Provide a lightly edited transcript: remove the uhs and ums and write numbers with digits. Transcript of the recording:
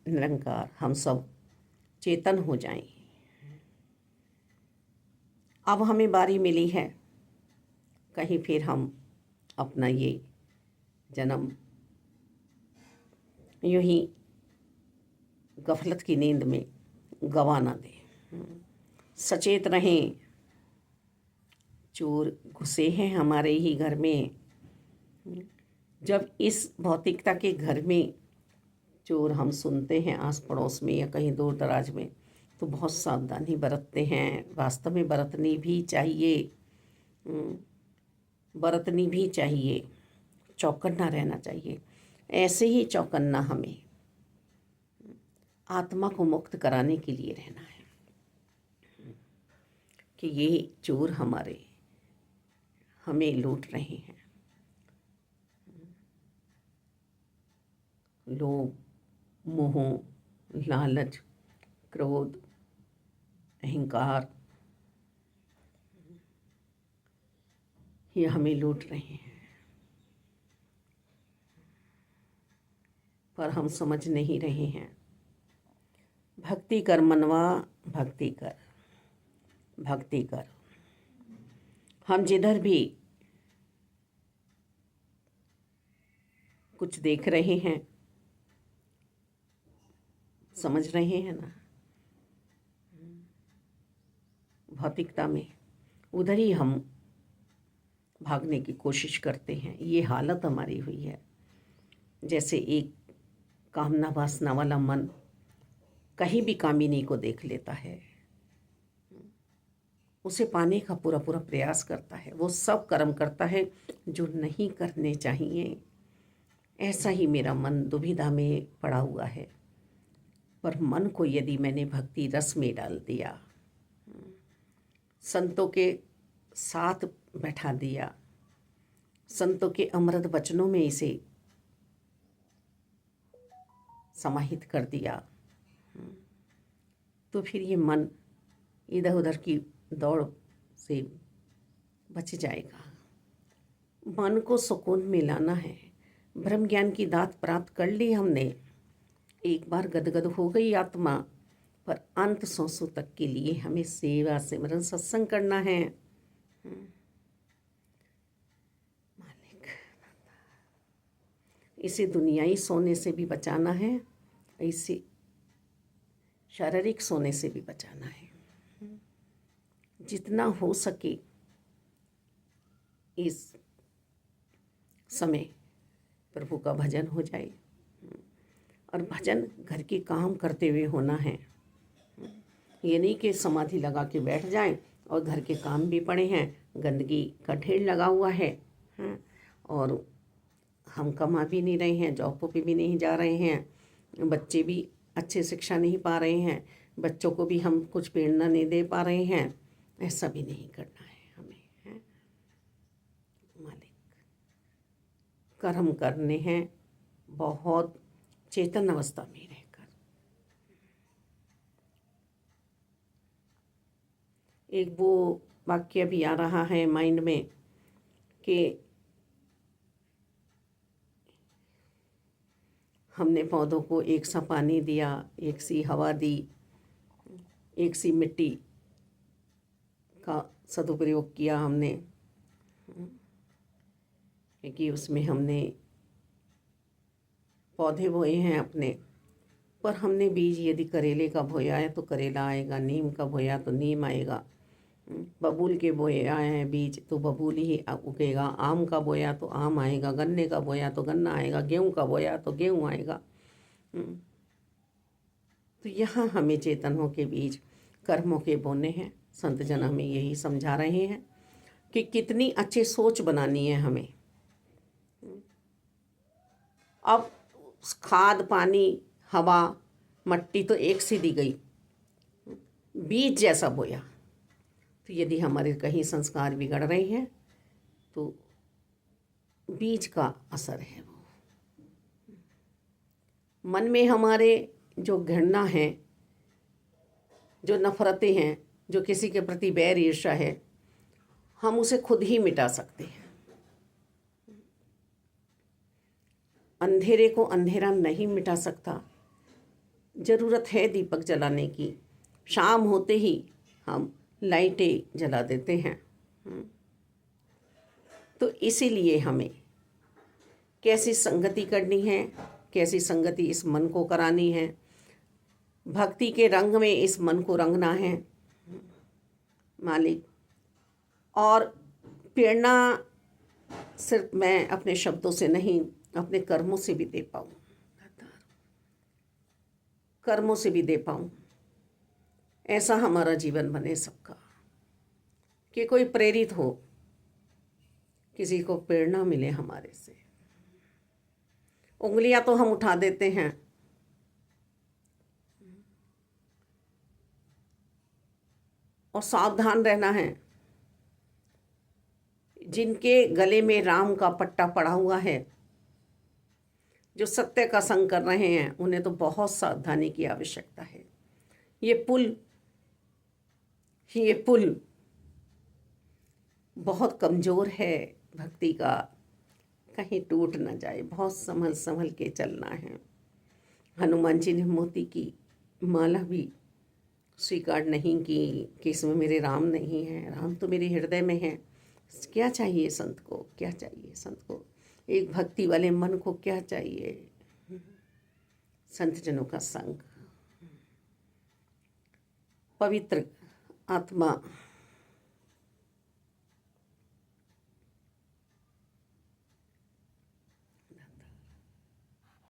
निरंकार हम सब चेतन हो जाएं। अब हमें बारी मिली है, कहीं फिर हम अपना ये जन्म यूं ही गफलत की नींद में गवा ना दें। सचेत रहें, चोर घुसे हैं हमारे ही घर में। जब इस भौतिकता के घर में चोर हम सुनते हैं आस पड़ोस में या कहीं दूर दराज में, तो बहुत सावधानी बरतते हैं। वास्तव में बरतनी भी चाहिए, बरतनी भी चाहिए, चौकन्ना रहना चाहिए। ऐसे ही चौकन्ना हमें आत्मा को मुक्त कराने के लिए रहना है कि ये चोर हमें लूट रहे हैं। लोभ, मोह, लालच, क्रोध, अहंकार, ये हमें लूट रहे हैं, पर हम समझ नहीं रहे हैं। भक्ति कर मनवा, भक्ति कर, भक्ति कर। हम जिधर भी कुछ देख रहे हैं, समझ रहे हैं ना, भौतिकता में, उधर ही हम भागने की कोशिश करते हैं। ये हालत हमारी हुई है। जैसे एक कामना वासना वाला मन कहीं भी कामिनी को देख लेता है, उसे पाने का पूरा पूरा प्रयास करता है, वो सब कर्म करता है जो नहीं करने चाहिए। ऐसा ही मेरा मन दुविधा में पड़ा हुआ है। पर मन को यदि मैंने भक्ति रस में डाल दिया, संतों के साथ बैठा दिया, संतों के अमृत वचनों में इसे समाहित कर दिया, तो फिर ये मन इधर उधर की दौड़ से बच जाएगा। मन को सुकून में लाना है। ब्रह्म ज्ञान की दात प्राप्त कर ली हमने, एक बार गदगद हो गई आत्मा, पर अंत सांसों तक के लिए हमें सेवा सिमरन सत्संग करना है। मालिक, इसे दुनियाई सोने से भी बचाना है, इसे शारीरिक सोने से भी बचाना है। जितना हो सके इस समय प्रभु का भजन हो जाए, और भजन घर के काम करते हुए होना है। ये नहीं कि समाधि लगा के बैठ जाएं और घर के काम भी पड़े हैं, गंदगी का ढेर लगा हुआ है, और हम कमा भी नहीं रहे हैं, जॉब पे भी नहीं जा रहे हैं, बच्चे भी अच्छे शिक्षा नहीं पा रहे हैं, बच्चों को भी हम कुछ प्रेरणा नहीं दे पा रहे हैं। ऐसा भी नहीं करना है हमें, है मालिक। कर्म करने हैं बहुत चेतन अवस्था में रहकर। एक वो वाक्य भी आ रहा है माइंड में कि हमने पौधों को एक सा पानी दिया, एक सी हवा दी, एक सी मिट्टी का सदुपयोग किया हमने, क्योंकि उसमें हमने पौधे बोए हैं अपने, पर हमने बीज यदि करेले का बोया है तो करेला आएगा, नीम का बोया तो नीम आएगा, बबूल के बोए आए हैं बीज तो बबूल ही उगेगा, आम का बोया तो आम आएगा, गन्ने का बोया तो गन्ना आएगा, गेहूं का बोया तो गेहूं आएगा। तो यहाँ हमें चेतनों के बीज कर्मों के बोने हैं। संत जन हमें यही समझा रहे हैं कि कितनी अच्छी सोच बनानी है हमें। अब खाद, पानी, हवा, मट्टी तो एक सी दी गई, बीज जैसा बोया, तो यदि हमारे कहीं संस्कार बिगड़ रहे हैं तो बीज का असर है। वो मन में हमारे जो घृणा है, जो नफरतें हैं, जो किसी के प्रति बैर ईर्ष्या है, हम उसे खुद ही मिटा सकते हैं। अंधेरे को अंधेरा नहीं मिटा सकता, ज़रूरत है दीपक जलाने की। शाम होते ही हम लाइटें जला देते हैं। तो इसीलिए हमें कैसी संगति करनी है, कैसी संगति इस मन को करानी है, भक्ति के रंग में इस मन को रंगना है मालिक। और प्रेरणा सिर्फ मैं अपने शब्दों से नहीं, अपने कर्मों से भी दे पाऊँ, कर्मों से भी दे पाऊँ। ऐसा हमारा जीवन बने सबका, कि कोई प्रेरित हो, किसी को प्रेरणा मिले हमारे से। उंगलियां तो हम उठा देते हैं, और सावधान रहना है। जिनके गले में राम का पट्टा पड़ा हुआ है, जो सत्य का संग कर रहे हैं, उन्हें तो बहुत सावधानी की आवश्यकता है। ये पुल बहुत कमज़ोर है भक्ति का, कहीं टूट ना जाए, बहुत संभल संभल के चलना है। हनुमान जी ने मोती की माला भी स्वीकार नहीं की कि इसमें मेरे राम नहीं है, राम तो मेरे हृदय में है। क्या चाहिए संत को, क्या चाहिए संत को, एक भक्ति वाले मन को क्या चाहिए? संत जनों का संग, पवित्र आत्मा